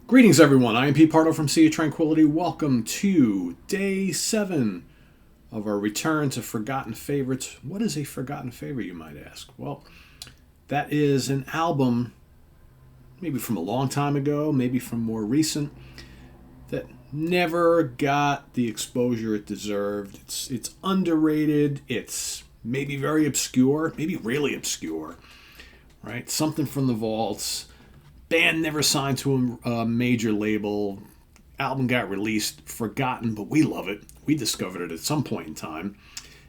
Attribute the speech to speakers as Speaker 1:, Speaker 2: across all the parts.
Speaker 1: Greetings, everyone. I am Pete Pardo from Sea of Tranquility. Welcome to day 7 of our return to Forgotten Favorites. What is a forgotten favorite, you might ask? Well, that is an album, maybe from a long time ago, maybe from more recent, that never got the exposure it deserved. It's underrated. It's maybe very obscure, maybe really obscure, right? Something from the vaults. Band never signed to a major label. Album got released, forgotten, but we love it. We discovered it at some point in time,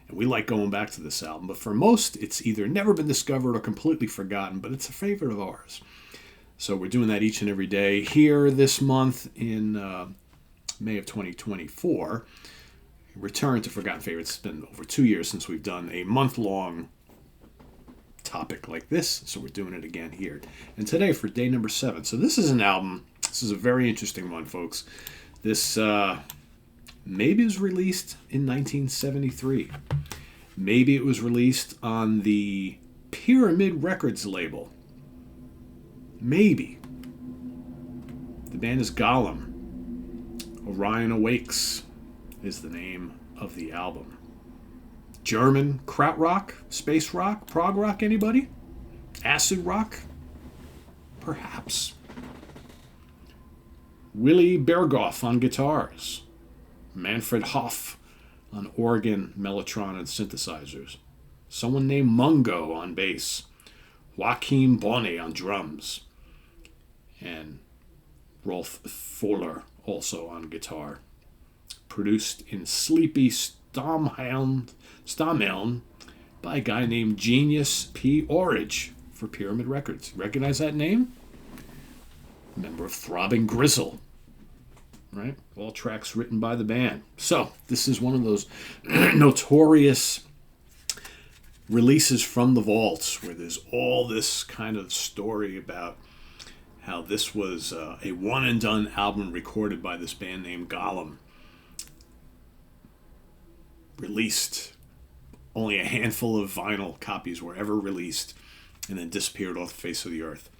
Speaker 1: and we like going back to this album. But for most, it's either never been discovered or completely forgotten, but it's a favorite of ours. So we're doing that each and every day here this month in May of 2024. Return to Forgotten Favorites. It's been over 2 years since we've done a month-long topic like this, so we're doing it again here. And today for day number 7. So this is an album. This is a very interesting one, folks. This maybe it was released in 1973. Maybe it was released on the Pyramid Records label. Maybe. The band is Gollum. Orion Awakes is the name of the album. German krautrock, space rock, prog rock, anybody? Acid rock? Perhaps. Willy Berghoff on guitars. Manfred Hoff on organ, mellotron, and synthesizers. Someone named Mungo on bass. Joachim Bonnet on drums. And Rolf Fowler also on guitar. Produced in sleepy Stamhelm by a guy named Genius P. Orridge for Pyramid Records. Recognize that name? Member of Throbbing Gristle. Right? All tracks written by the band. So, this is one of those notorious releases from the vaults where there's all this kind of story about how this was a one-and-done album recorded by this band named Gollum. Released. Only a handful of vinyl copies were ever released and then disappeared off the face of the earth.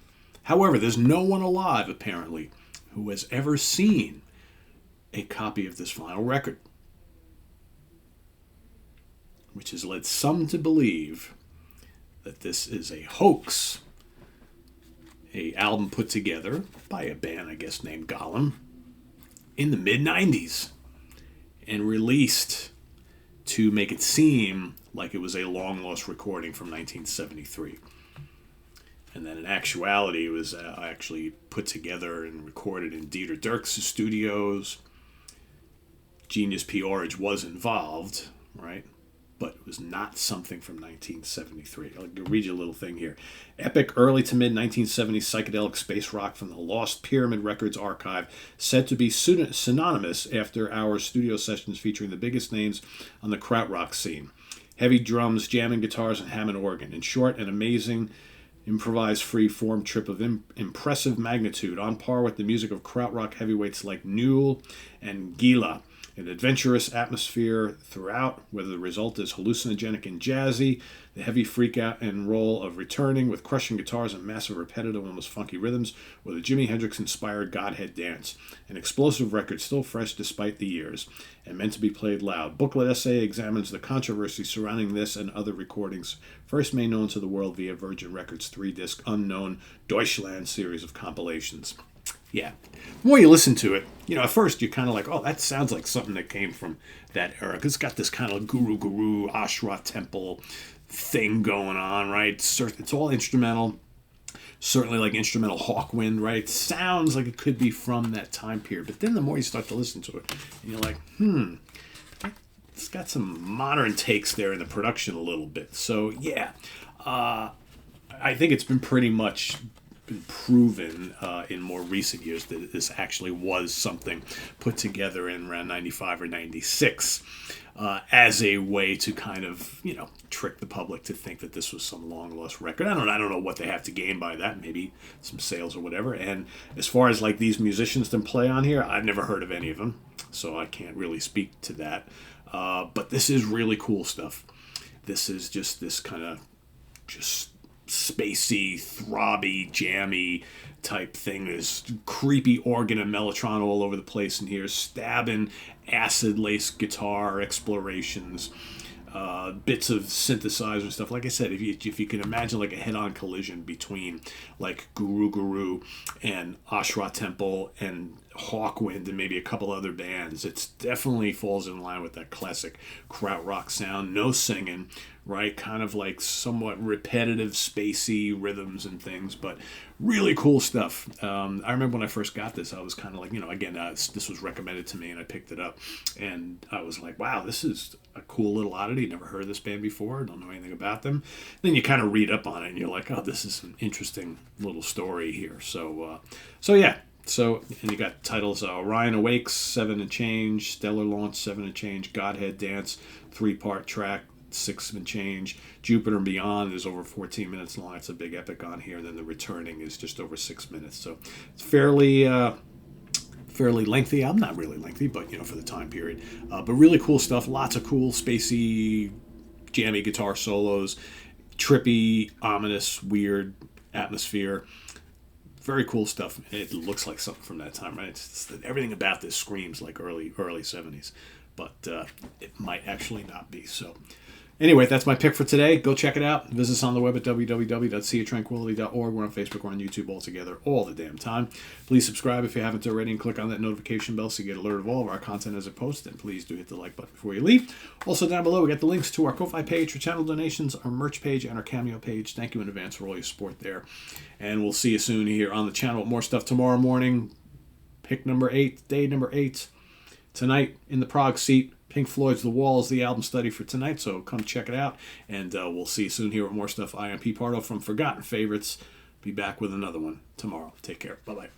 Speaker 1: However, there's no one alive, apparently, who has ever seen a copy of this vinyl record, which has led some to believe that this is a hoax, a album put together by a band, I guess, named Gollum in the mid-90s and released to make it seem like it was a long-lost recording from 1973. And then in actuality, it was actually put together and recorded in Dieter Dierks' studios. Genius P. Orridge was involved, right? But it was not something from 1973. I'll read you a little thing here. Epic early to mid-1970s psychedelic space rock from the Lost Pyramid Records archive, said to be synonymous after our studio sessions featuring the biggest names on the krautrock scene. Heavy drums, jamming guitars, and Hammond organ. In short, an amazing improvised free-form trip of impressive magnitude, on par with the music of krautrock heavyweights like Newell and Gila. An adventurous atmosphere throughout, whether the result is hallucinogenic and jazzy, the heavy freak out and roll of returning with crushing guitars and massive repetitive, almost funky rhythms, or the Jimi Hendrix-inspired Godhead dance. An explosive record still fresh despite the years, and meant to be played loud. Booklet essay examines the controversy surrounding this and other recordings, first made known to the world via Virgin Records' 3-disc Unknown Deutschland series of compilations. Yeah. The more you listen to it, at first you're kind of like, oh, that sounds like something that came from that era. Because it's got this kind of guru, Ashra temple thing going on, right? It's all instrumental. Certainly like instrumental Hawkwind, right? It sounds like it could be from that time period. But then the more you start to listen to it, and you're like, it's got some modern takes there in the production a little bit. So, yeah. I think it's been pretty much been proven in more recent years that this actually was something put together in around 95 or 96 as a way to kind of, trick the public to think that this was some long-lost record. I don't know what they have to gain by that, maybe some sales or whatever. And as far as like these musicians that play on here, I've never heard of any of them, so I can't really speak to that. But this is really cool stuff. This is just this kind of just spacey, throbby, jammy type thing. There's creepy organ and mellotron all over the place in here, stabbing acid-laced guitar explorations, bits of synthesizer stuff. Like I said, if you can imagine like a head-on collision between like Guru Guru and Ashra Temple and Hawkwind and maybe a couple other bands, it definitely falls in line with that classic krautrock sound. No singing, right? Kind of like somewhat repetitive, spacey rhythms and things, but really cool stuff. I remember when I first got this, I was kind of like, again, this was recommended to me and I picked it up. And I was like, wow, this is a cool little oddity. Never heard of this band before. Don't know anything about them. Then you kind of read up on it and you're like, oh, this is an interesting little story here. So yeah. So, and you got titles, Orion Awakes, 7 and change, Stellar Launch, 7 and change, Godhead Dance, 3-part track, 6 and change, Jupiter and Beyond is over 14 minutes long. It's a big epic on here. And then The Returning is just over 6 minutes. So it's fairly lengthy. I'm not really lengthy, but, for the time period. But really cool stuff. Lots of cool, spacey, jammy guitar solos, trippy, ominous, weird atmosphere. Very cool stuff. It looks like something from that time, right? Everything about this screams like early 70s, but it might actually not be. So anyway, that's my pick for today. Go check it out. Visit us on the web at www.seaoftranquility.org. We're on Facebook. We're on YouTube all together all the damn time. Please subscribe if you haven't already and click on that notification bell so you get alerted of all of our content as it posts. And please do hit the like button before you leave. Also down below, we got the links to our Ko-Fi page for channel donations, our merch page, and our Cameo page. Thank you in advance for all your support there. And we'll see you soon here on the channel with more stuff tomorrow morning. Pick number 8, day number 8. Tonight in the Prague seat, Pink Floyd's The Wall is the album study for tonight, so come check it out. And we'll see you soon here with more stuff. I am Pete Pardo from Forgotten Favorites. Be back with another one tomorrow. Take care. Bye-bye.